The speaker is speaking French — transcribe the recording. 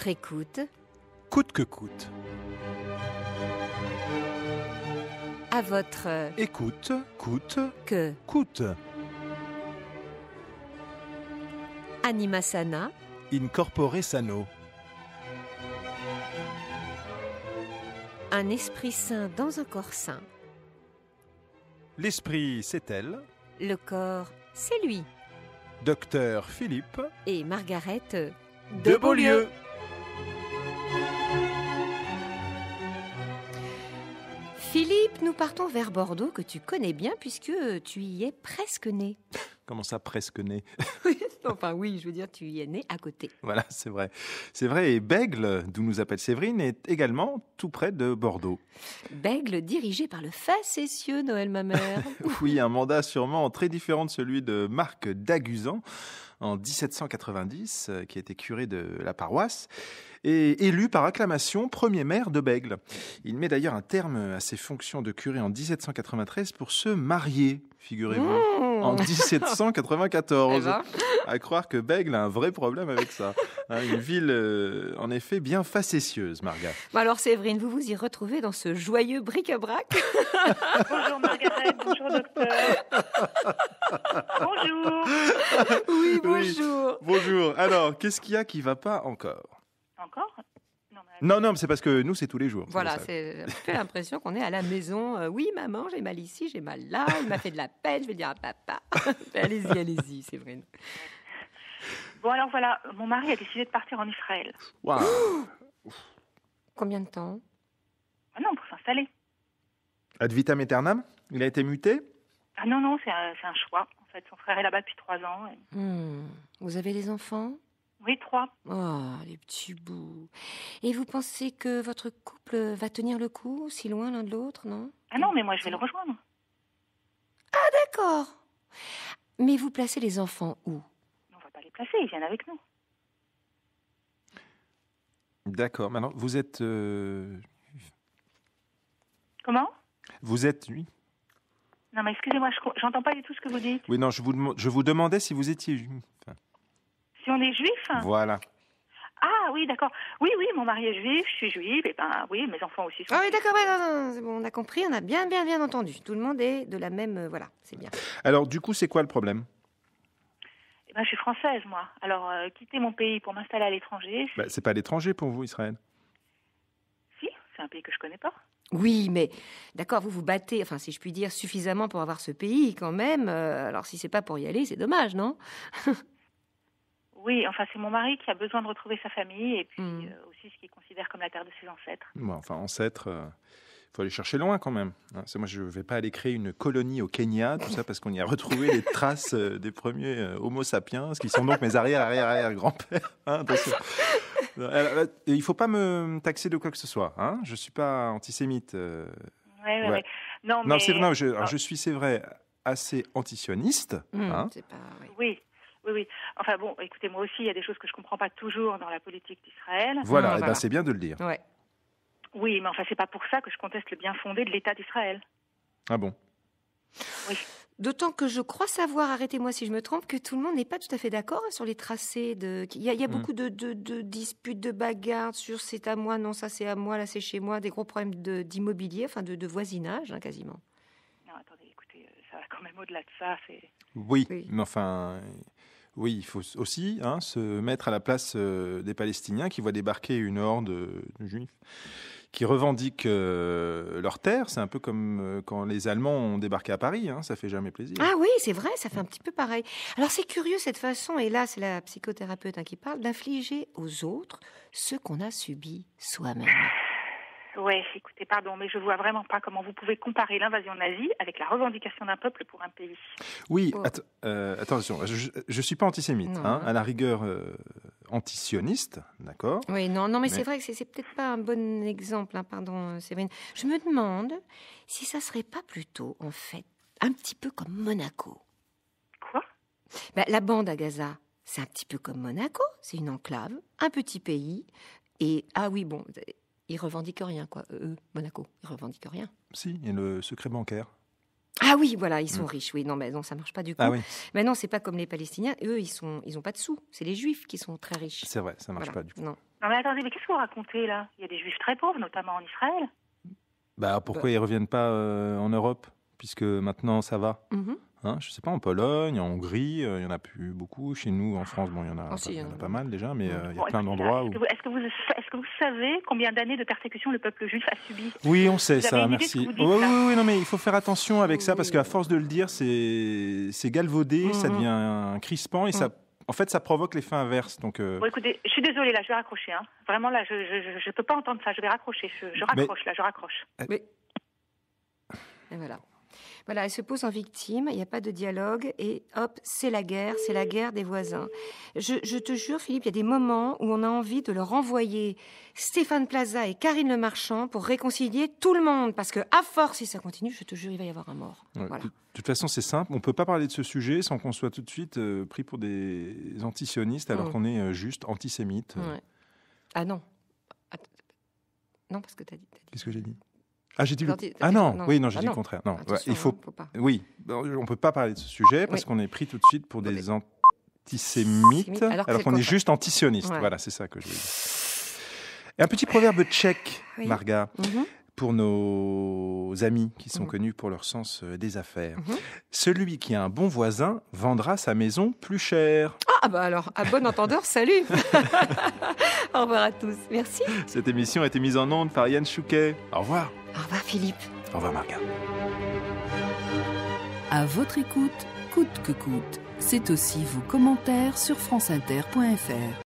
votre écoute, Coûte que coûte. à votre Écoute, coûte, que coûte. Anima Sana, In corpore sano. un esprit sain dans un corps sain. L'esprit, c'est elle. Le corps, c'est lui. Docteur Philippe Et Margaret de Beaulieu. Philippe, nous partons vers Bordeaux, que tu connais bien puisque tu y es presque né. Comment ça, presque né? Enfin oui, je veux dire, tu y es né à côté. Voilà, c'est vrai. C'est vrai, et Bègle, d'où nous appelle Séverine, est également tout près de Bordeaux. Bègle dirigé par le facétieux Noël Mamère. Oui, un mandat sûrement très différent de celui de Marc d'Aguzan en 1790, qui était curé de la paroisse, et élu par acclamation premier maire de Bègle. Il met d'ailleurs un terme à ses fonctions de curé en 1793 pour se marier, figurez-vous, en 1794. Eh ben. À croire que Bègle a un vrai problème avec ça. Hein, une ville, en effet, bien facétieuse, Marga. Bon alors Séverine, vous vous y retrouvez dans ce joyeux bric-à-brac. Bonjour Margaret, bonjour docteur. Bonjour. Oui, Oui. bonjour. Bonjour. Alors, qu'est-ce qu'il y a qui va pas encore? Encore? Non, mais Non, mais c'est parce que nous, c'est tous les jours. Voilà, pour ça. c'est un peu l'impression qu'on est à la maison. Oui, maman, j'ai mal ici, j'ai mal là, il m'a fait de la peine, je vais le dire à papa. Allez-y, Séverine. Bon alors voilà, mon mari a décidé de partir en Israël. Waouh. Combien de temps? Ah non, pour s'installer. Ad vitam aeternam? Il a été muté? Ah non, c'est un choix. En fait, son frère est là-bas depuis 3 ans. Vous avez des enfants? Oui, 3. Oh, les petits bouts. Et vous pensez que votre couple va tenir le coup, si loin l'un de l'autre, non? Ah non, mais moi je vais le rejoindre. D'accord. Mais vous placez les enfants où? On va pas les placer, ils viennent avec nous. D'accord. Maintenant, vous êtes... Comment? Oui. Non mais excusez-moi, j'entends pas du tout ce que vous dites. Oui, non, je vous demandais si vous étiez... Enfin, Si on est juif? voilà. Ah oui, d'accord. Oui, mon mari est juif, je suis juive, et ben oui, mes enfants aussi sont Ah oui, juifs. d'accord, non, c'est bon, on a compris, on a bien entendu. Tout le monde est de la même... voilà, c'est bien. Alors, du coup, c'est quoi le problème? Eh ben, je suis française, moi. Alors, quitter mon pays pour m'installer à l'étranger, C'est pas l'étranger pour vous, Israël. si, c'est un pays que je connais pas. Oui, mais d'accord, vous vous battez, enfin, si je puis dire, suffisamment pour avoir ce pays quand même. Alors, si c'est pas pour y aller, c'est dommage, non? Oui, enfin, c'est mon mari qui a besoin de retrouver sa famille et puis Mm. aussi ce qu'il considère comme la terre de ses ancêtres. Bon, enfin, ancêtre, faut aller chercher loin quand même. Hein, moi, je vais pas aller créer une colonie au Kenya, tout ça parce qu'on y a retrouvé les traces des premiers Homo sapiens, qui sont donc mes arrière-grands-pères. Hein, attention. Il faut pas me taxer de quoi que ce soit. Hein, je suis pas antisémite. Ouais. Ouais. Non, Non, mais... je suis, c'est vrai, assez antisioniste. Hein. C'est pas... Oui. Enfin bon, écoutez, moi aussi, il y a des choses que je comprends pas toujours dans la politique d'Israël. Voilà, Voilà. Ben, c'est bien de le dire. Ouais. Oui, mais enfin, c'est pas pour ça que je conteste le bien fondé de l'État d'Israël. Ah bon? Oui. D'autant que je crois savoir, arrêtez-moi si je me trompe, que tout le monde n'est pas tout à fait d'accord sur les tracés. Il y a beaucoup de disputes, de bagarres sur c'est à moi, non, ça c'est à moi, là c'est chez moi, des gros problèmes d'immobilier, enfin de voisinage, hein, quasiment. Non, attendez, écoutez, ça va quand même au-delà de ça. Oui, Oui. mais enfin... Oui, il faut aussi se mettre à la place des Palestiniens qui voient débarquer une horde de Juifs qui revendiquent leur terre. C'est un peu comme quand les Allemands ont débarqué à Paris, ça fait jamais plaisir. Ah oui, c'est vrai, ça fait un petit peu pareil. Alors c'est curieux cette façon, et là c'est la psychothérapeute qui parle, d'infliger aux autres ce qu'on a subi soi-même. Ouais, écoutez, pardon, mais je vois vraiment pas comment vous pouvez comparer l'invasion nazie avec la revendication d'un peuple pour un pays. Oui, Oh. attention, je suis pas antisémite, Non, à la rigueur antisioniste, d'accord. Oui, non, mais c'est vrai que c'est peut-être pas un bon exemple, pardon, Séverine. Je me demande si ça serait pas plutôt, en fait, un petit peu comme Monaco. Quoi? La bande à Gaza, c'est un petit peu comme Monaco, c'est une enclave, un petit pays, et ah oui, bon, ils revendiquent rien, quoi. Monaco, ils revendiquent rien. Si, il y a le secret bancaire. Ah oui, voilà, ils sont riches, oui. Non, mais non, ça marche pas du coup. Ah oui, Mais non, c'est pas comme les Palestiniens. Eux, ils ont pas de sous. C'est les Juifs qui sont très riches. c'est vrai, ça marche Voilà. pas du coup. Non. Non mais attendez, mais qu'est-ce que vous racontez là? Il y a des juifs très pauvres, notamment en Israël. Pourquoi ils reviennent pas en Europe, puisque maintenant ça va? Je sais pas, en Pologne, en Hongrie, il y en a plus beaucoup. Chez nous, en France, il y en a pas mal déjà, mais il y a plein d'endroits où... Est-ce que vous savez combien d'années de persécution le peuple juif a subi? Oui, on sait ça, merci. Oui, non, mais il faut faire attention avec ça, parce qu'à force de le dire, c'est galvaudé, ça devient crispant, et ça... En fait, ça provoque l'effet inverse. Donc, Bon, écoutez, je suis désolée, là, je vais raccrocher. Hein. Vraiment, là, je peux pas entendre ça. Je vais raccrocher. Je raccroche. Mais... Et voilà. Voilà, elle se pose en victime, il n'y a pas de dialogue, et hop, c'est la guerre des voisins. Je te jure, Philippe, il y a des moments où on a envie de leur envoyer Stéphane Plaza et Karine Le Marchand pour réconcilier tout le monde, parce que à force, si ça continue, je te jure, il va y avoir un mort. Voilà. De toute façon, c'est simple, on ne peut pas parler de ce sujet sans qu'on soit tout de suite pris pour des antisionistes, alors qu'on est juste antisémites. Ouais. Ah non. Non, parce que tu as dit... Qu'est-ce que j'ai dit ? J'ai dit non, j'ai dit le contraire. Non, il faut pas. Oui, on peut pas parler de ce sujet parce qu'on est pris tout de suite pour des antisémites, alors qu'on est juste antisionistes. Ouais. Voilà, c'est ça que je veux dire. Et un petit proverbe tchèque, Marga, pour nos amis qui sont connus pour leur sens des affaires. Celui qui a un bon voisin vendra sa maison plus cher. Alors, à bon entendeur, salut. Au revoir à tous. Merci. Cette émission a été mise en onde par Yann Chouquet. Au revoir. Au revoir Philippe. Au revoir Marga. À votre écoute, coûte que coûte. C'est aussi vos commentaires sur franceinter.fr.